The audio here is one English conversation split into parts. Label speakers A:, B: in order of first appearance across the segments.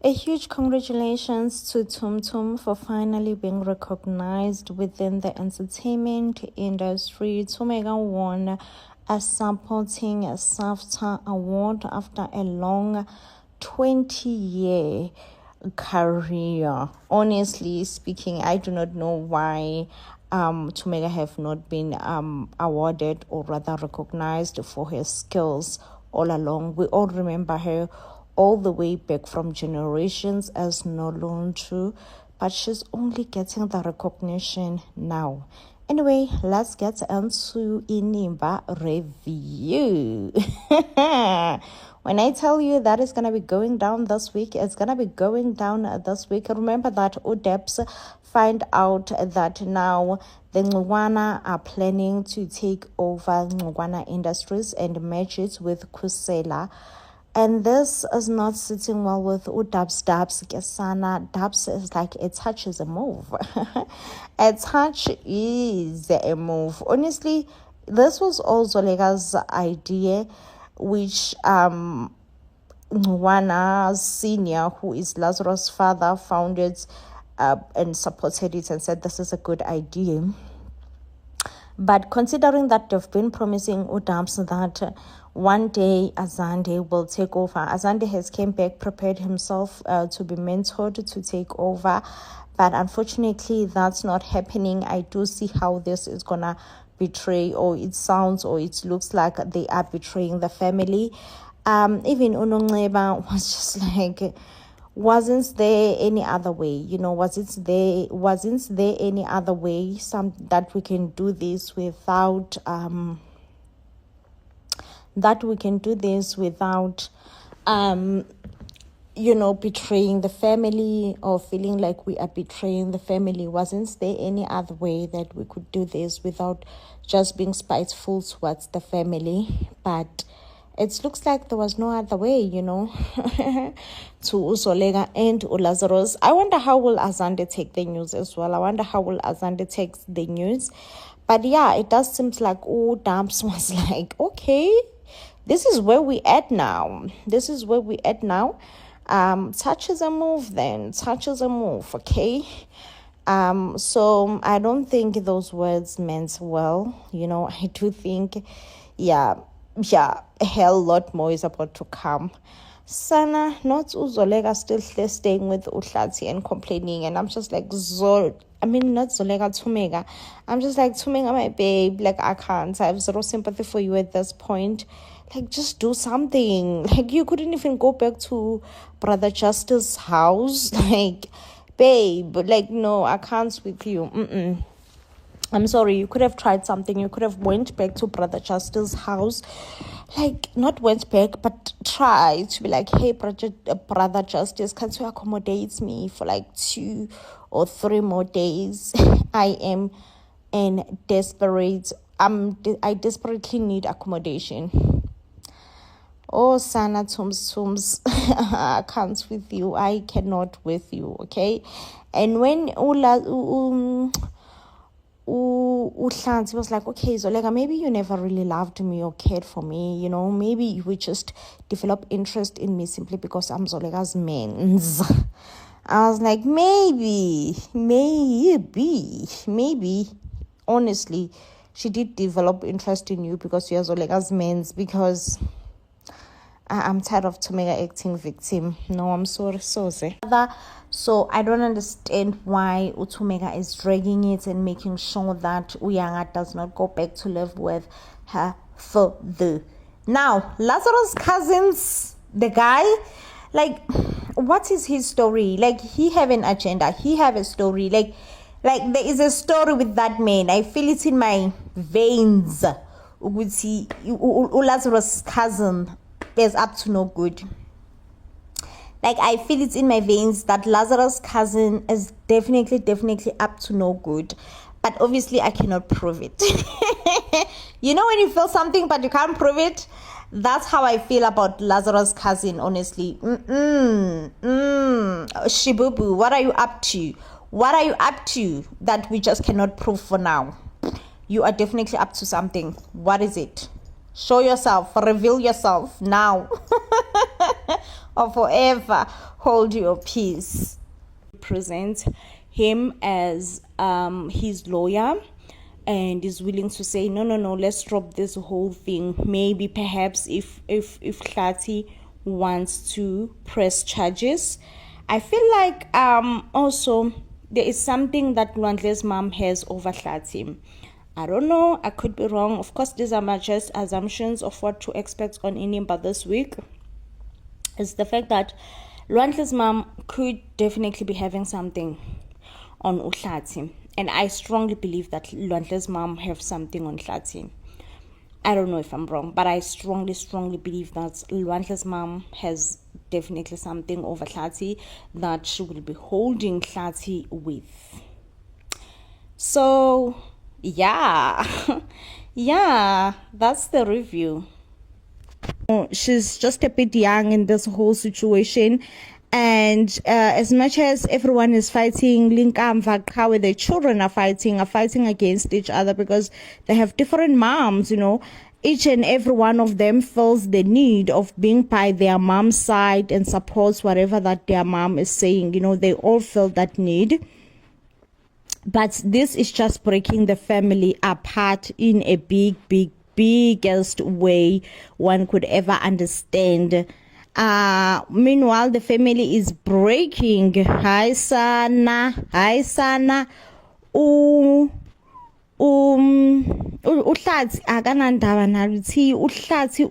A: A huge congratulations to Tum Tum for finally being recognized within the entertainment industry. Tumega won a supporting SAFTA award after a long 20-year career. Honestly speaking, I do not know why Tumega have not been awarded or rather recognized for her skills all along. We all remember her all the way back from generations as Nolontu, but she's only getting the recognition now. Anyway, let's get into Inimba review. When I tell you that it's going to be going down this week, it's going to be going down this week. Remember that UDEPs find out that now the Ngwana are planning to take over Ngwana Industries and merge it with Kusela. And this is not sitting well with Udabs Kesana. Dabs is like a touch is a move. A touch is a move. Honestly, this was also Zoleka's idea, which Ngwana Senior, who is Lazarus' father, found it and supported it and said this is a good idea. But considering that they've been promising Udams that one day Azande will take over, Azande has came back, prepared himself to be mentored to take over. But unfortunately, that's not happening. I do see how this is going to betray, or it sounds or it looks like they are betraying the family. Even Unongleba was just like, wasn't there any other way? Wasn't there any other way that we can do this without betraying the family or feeling like we are betraying the family? Wasn't there any other way that we could do this without just being spiteful towards the family? But it looks like there was no other way, to Zoleka and Lazarus. I wonder how will Azande take the news as well. I wonder how will Azande take the news. But yeah, it does seem like, Damps was like, okay, this is where we at now. Touch is a move then. Touch is a move, okay? So I don't think those words meant well. I do think, a hell lot more is about to come. Sana, not Zoleka, still staying with Uhlati and complaining. And I'm just like, not Zoleka, Tumega. I'm just like, Tumega, my babe, like, I can't. I have zero sympathy for you at this point. Like, just do something. Like, you couldn't even go back to Brother Justice's house. Like, babe, like, no, I can't with you. I'm sorry, you could have tried something. You could have went back to Brother Justice's house. Like, not went back, but try to be like, hey, Brother Justice, can you accommodate me for like 2 or 3 more days? I am I desperately need accommodation. Oh, Sana Tums, I can't with you. I cannot with you, okay? And when Uhlanzi was like, okay, Zoleka, maybe you never really loved me or cared for me, maybe you would just develop interest in me simply because I'm Zoleka's mens. I was like, maybe, honestly, she did develop interest in you because you're Zoleka's mens, because I'm tired of Tumega acting victim. No, I'm sorry, So I don't understand why Utumega is dragging it and making sure that Uyanga does not go back to live with her further. Now, Lazarus' cousins, the guy, like, what is his story? Like, he have an agenda. He have a story. Like there is a story with that man. I feel it in my veins. Lazarus' cousin is up to no good. Like, I feel it's in my veins that Lazarus' cousin is definitely up to no good. But obviously, I cannot prove it. When you feel something, but you can't prove it? That's how I feel about Lazarus' cousin, honestly. Shibubu, what are you up to? What are you up to that we just cannot prove for now? You are definitely up to something. What is it? Show yourself. Reveal yourself now. or forever hold your peace. Present him as his lawyer, and is willing to say no, let's drop this whole thing. Maybe perhaps if Hlati wants to press charges. I feel like also there is something that Lwandle's mom has over Hlati. I don't know, I could be wrong. Of course, these are my just assumptions of what to expect on Inimba this week. Is the fact that Lwandle's mom could definitely be having something on Uhlati. And I strongly believe that Lwandle's mom have something on Hlati. I don't know if I'm wrong, but I strongly believe that Lwandle's mom has definitely something over Hlati that she will be holding Hlati with. So, yeah. Yeah, that's the review. She's just a bit young in this whole situation. And as much as everyone is fighting, how the children are fighting against each other because they have different moms, Each and every one of them feels the need of being by their mom's side and supports whatever that their mom is saying. They all feel that need. But this is just breaking the family apart in a biggest way one could ever understand. Meanwhile, the family is breaking. Hi sana. Uhlati akanandaba naluthi uhlati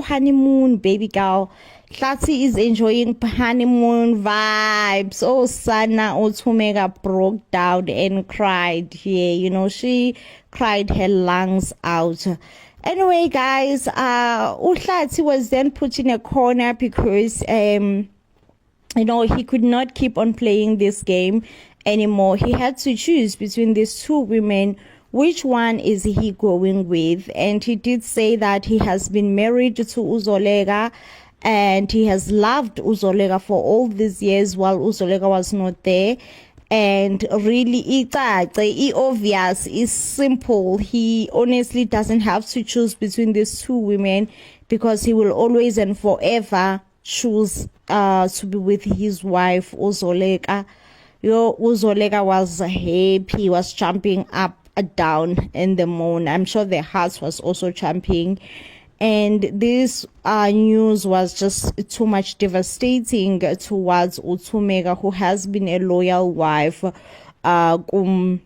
A: honeymoon baby girl. Hlati is enjoying honeymoon vibes. Oh, Sana Otumega broke down and cried here. She cried her lungs out. Anyway, guys, Uhlati was then put in a corner because, he could not keep on playing this game anymore. He had to choose between these two women. Which one is he going with? And he did say that he has been married to Zoleka and he has loved Zoleka for all these years while Zoleka was not there. And really, it's obvious, it's simple. He honestly doesn't have to choose between these two women because he will always and forever choose to be with his wife, Zoleka. Zoleka was happy, was jumping up and down in the moon. I'm sure the heart was also jumping. And this news was just too much devastating towards Utumega, who has been a loyal wife Uhlati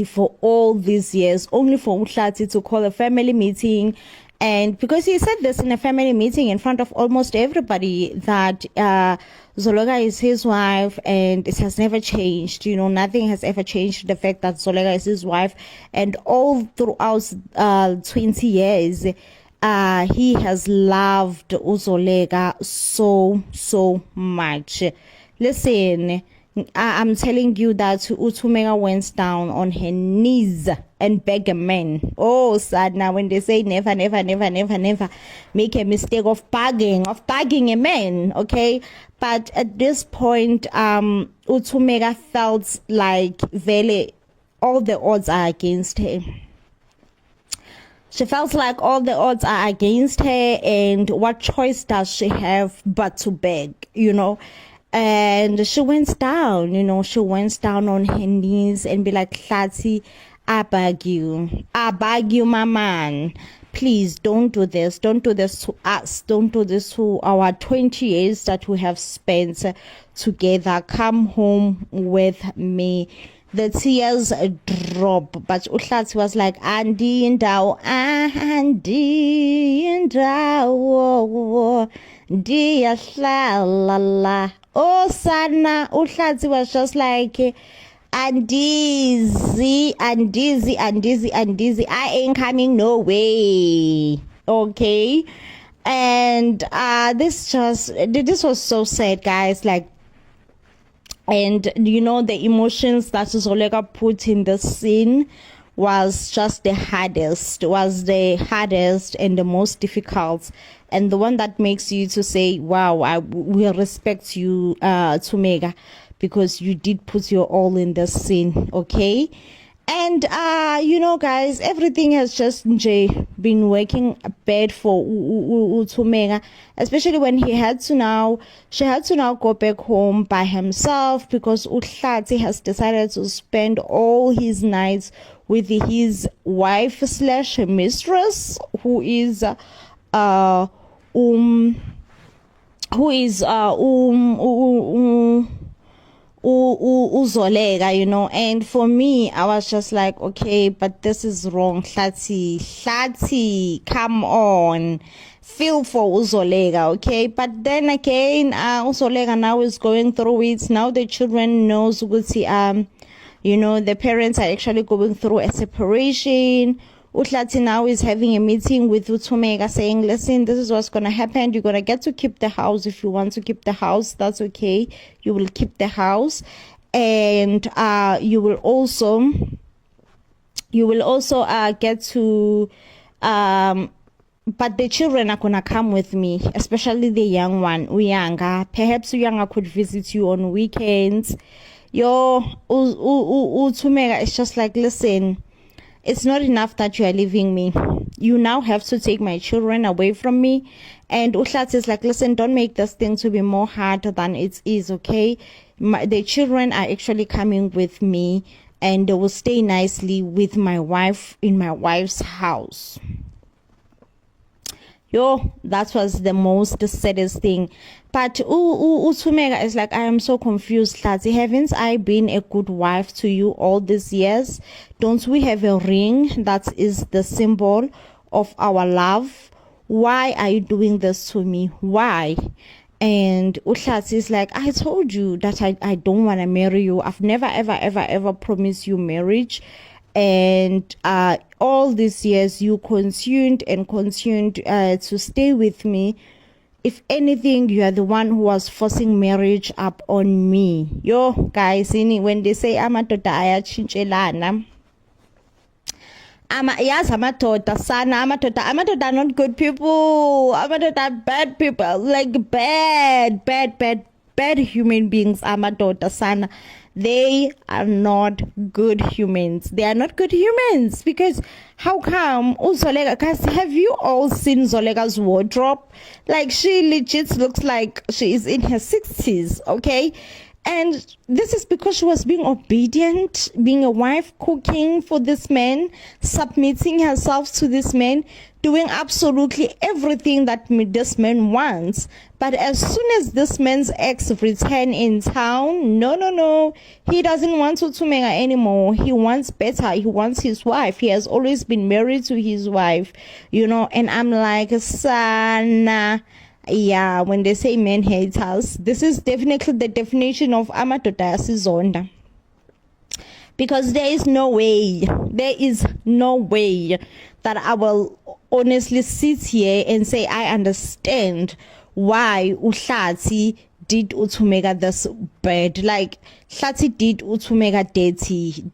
A: for all these years, only for Uhlati to call a family meeting. And because he said this in a family meeting in front of almost everybody, that Zoleka is his wife and it has never changed. Nothing has ever changed the fact that Zoleka is his wife. And all throughout 20 years, he has loved Zoleka so much. Listen, I'm telling you that Utumega went down on her knees and begged a man. Oh, sad now when they say never make a mistake of begging a man, okay? But at this point, Utumega felt like really all the odds are against her. She felt like all the odds are against her, and what choice does she have but to beg, And she went down, she went down on her knees and be like, Hlati, I beg you, my man. Please don't do this. Don't do this to us. Don't do this to our 20 years that we have spent together. Come home with me. The tears drop, but Uhlati was like, Andi indawo, ndiyahlala. Oh, Sana, Uhlati was just like, Andizi, I ain't coming no way. Okay. And this was so sad, guys. And the emotions that Zoleka put in the scene was just the hardest and the most difficult, and the one that makes you to say, wow, we respect you, Tumega, because you did put your all in the scene, okay? And guys, everything has just been working bad for Utumega, especially when she had to now go back home by himself because Utlati has decided to spend all his nights with his wife slash mistress, who is Zoleka, and for me, I was just like, okay, but this is wrong. Hlati, come on, feel for Zoleka, okay? But then again, Zoleka now is going through it. Now the children knows, the parents are actually going through a separation. Utlati now is having a meeting with Utumega saying, listen, this is what's going to happen. You're going to get to keep the house. If you want to keep the house, that's okay. You will keep the house. And you will also get to, but the children are going to come with me, especially the young one, Uyanga. Perhaps Uyanga could visit you on weekends. Utumega is just like, listen, it's not enough that you are leaving me. You now have to take my children away from me. And Utlati is like, listen, don't make this thing to be more hard than it is, okay? The children are actually coming with me and they will stay nicely with my wife in my wife's house. That was the most saddest thing. But Utumega is like, I am so confused, Tlati. Haven't I been a good wife to you all these years? Don't we have a ring that is the symbol of our love? Why are you doing this to me? Why? And Utlati is like, I told you that I don't want to marry you. I've never, ever, ever, ever promised you marriage. And all these years you continued to stay with me. If anything, you are the one who was forcing marriage up on me. Guys, when they say amadoda ayatshintshelana, amadoda are not good people. Amadoda are bad people, like bad human beings. Amadoda sana. They are not good humans. They are not good humans because how come Zoleka? Guys, have you all seen Zoleka's wardrobe? Like, she legit looks like she is in her 60s, okay? And this is because she was being obedient, being a wife, cooking for this man, submitting herself to this man, doing absolutely everything that this man wants. But as soon as this man's ex return in town, no, he doesn't want Utumega anymore. He wants better. He wants his wife. He has always been married to his wife, and I'm like, Sana. Yeah, when they say men hate us, this is definitely the definition of amadoda asizonda. Because there is no way that I will honestly sit here and say I understand why Utlati did Utumega this bad. Like, Tlati did Utumega dirty,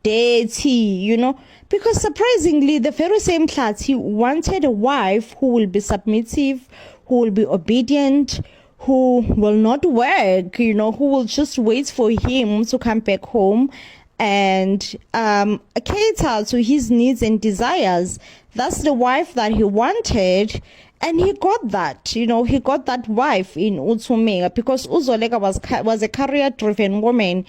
A: because surprisingly, the very same Tlati wanted a wife who will be submissive, who will be obedient, who will not work, who will just wait for him to come back home and cater to his needs and desires. That's the wife that he wanted, and he got that. He got that wife in Utumega because Zoleka was a career-driven woman.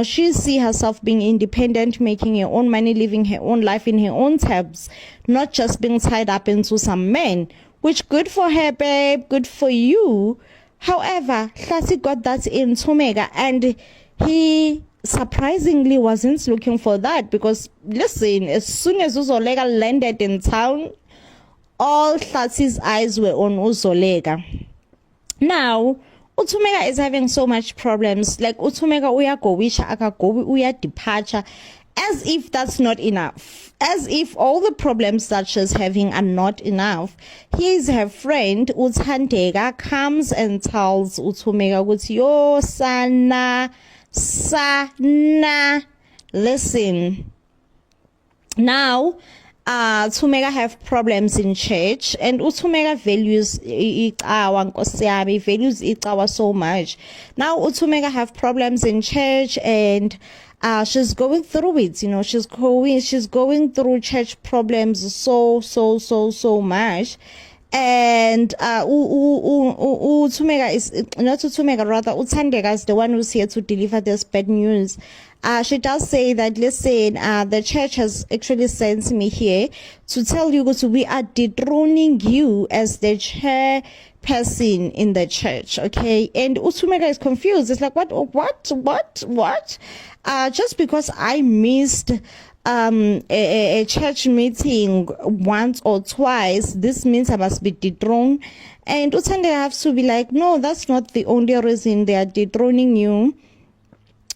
A: She see herself being independent, making her own money, living her own life in her own terms, not just being tied up into some men. Which good for her, babe, good for you. However, Tlati got that in Utumega, and he surprisingly wasn't looking for that because, listen, as soon as Zoleka landed in town, all Tlati's eyes were on Zoleka. Now, Utumega is having so much problems. Like, Utumega uyagowisha akagowi uyadeparture. As if that's not enough. As if all the problems that she's having are not enough. Here's her friend, Uthandega, comes and tells Utumega, yo, sana, listen. Now, Utumega have problems in church, and Utumega values values Ikawa so much. Now Utumega have problems in church, and she's going through it, she's going through church problems so much. And Utumega is not Utumega, rather Utandega is the one who's here to deliver this bad news. She does say that, listen, the church has actually sent me here to tell you guys we are dethroning you as the chairperson in the church, okay? And Utumega is confused. It's like, what? Just because I missed a church meeting once or twice, this means I must be dethroned. And Utande has to be like, no, that's not the only reason they are dethroning you.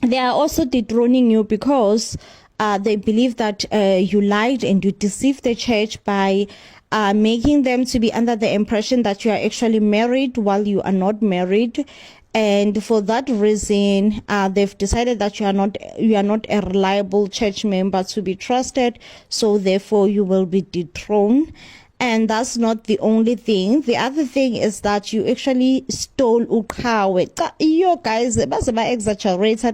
A: They are also dethroning you because they believe that you lied and you deceived the church by making them to be under the impression that you are actually married while you are not married. And for that reason, they've decided that you are not a reliable church member to be trusted. So therefore, you will be dethroned. And that's not the only thing. The other thing is that you actually stole uqhawe. You guys, exaggerate, we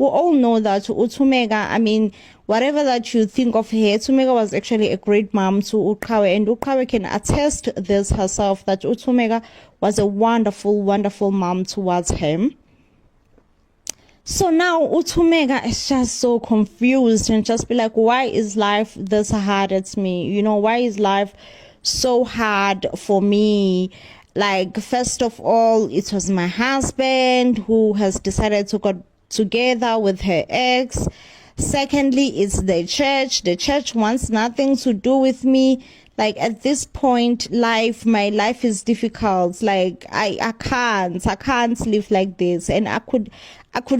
A: all know that Utumega, whatever that you think of her, Utumega was actually a great mom to Uqhawe, and Uqhawe can attest this herself, that Utumega was a wonderful mom towards him. So now Utumega is just so confused and just be like, why is life this hard at me? Why is life so hard for me? Like, first of all, it was my husband who has decided to go together with her ex. Secondly, it's the church. The church wants nothing to do with me. Like, at this point, my life is difficult. Like, I can't live like this. And I could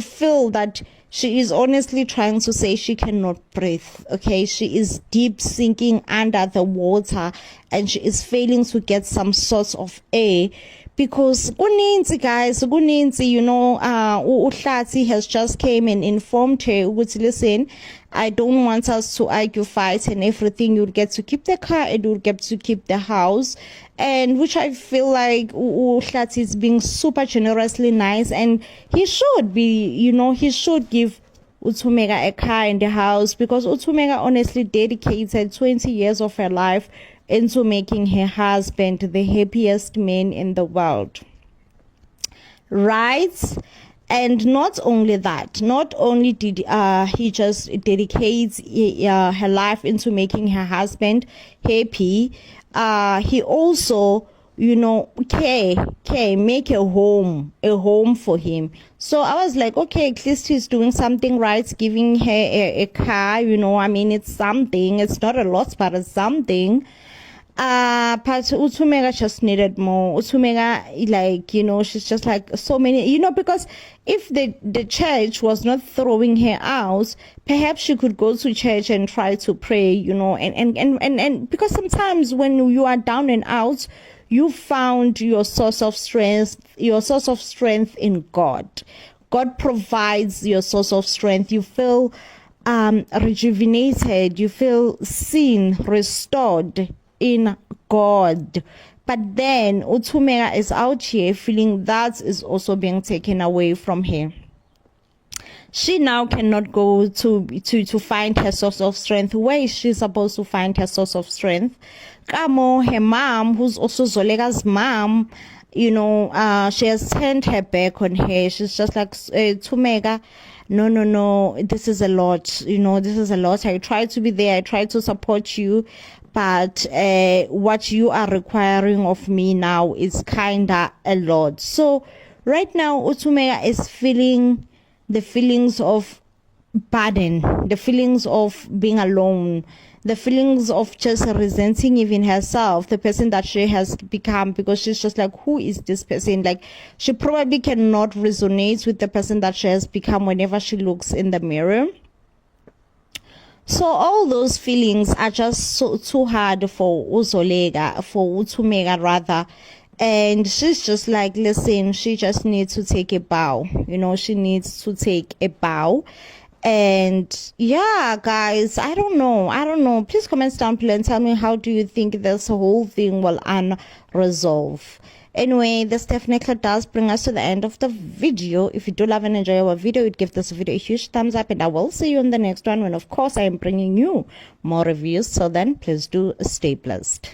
A: feel that she is honestly trying to say she cannot breathe. Okay, she is deep sinking under the water, and she is failing to get some sort of air. Because guys, Uhlati has just came and informed her, which, listen, I don't want us to argue, fight, and everything. You'll get to keep the car and you'll get to keep the house. And which I feel like Uhlati is being super generously nice, and he should be, he should give Utumega a car and a house, because Utumega honestly dedicated 20 years of her life into making her husband the happiest man in the world, right? And not only that, not only did he just dedicate her life into making her husband happy, he also, make a home for him. So I was like, okay, at least he's doing something right, giving her a car, it's something. It's not a lot, but it's something. But Utumega just needed more. Utumega, she's just like so many, because if the church was not throwing her out, perhaps she could go to church and try to pray, and because sometimes when you are down and out, you found your source of strength in God. God provides your source of strength. You feel rejuvenated, you feel seen, restored in God. But then Utumega is out here feeling that is also being taken away from her. She now cannot go to find her source of strength. Where is she supposed to find her source of strength? Kamo, her mom, who's also Zoleka's mom, she has turned her back on her. She's just like, Tumega, no, this is a lot. This is a lot. I try to be there. I try to support you. But what you are requiring of me now is kinda a lot. So right now, Utumega is feeling the feelings of burden, the feelings of being alone, the feelings of just resenting even herself, the person that she has become, because she's just like, who is this person? Like, she probably cannot resonate with the person that she has become whenever she looks in the mirror. So all those feelings are just too hard for Utumega rather. And she's just like, listen, she just needs to take a bow. She needs to take a bow. And yeah, guys, I don't know. Please comment down below and tell me, how do you think this whole thing will unresolve? Anyway, this definitely does bring us to the end of the video. If you do love and enjoy our video, you'd give this video a huge thumbs up, and I will see you in the next one when, of course, I am bringing you more reviews. So then, please do stay blessed.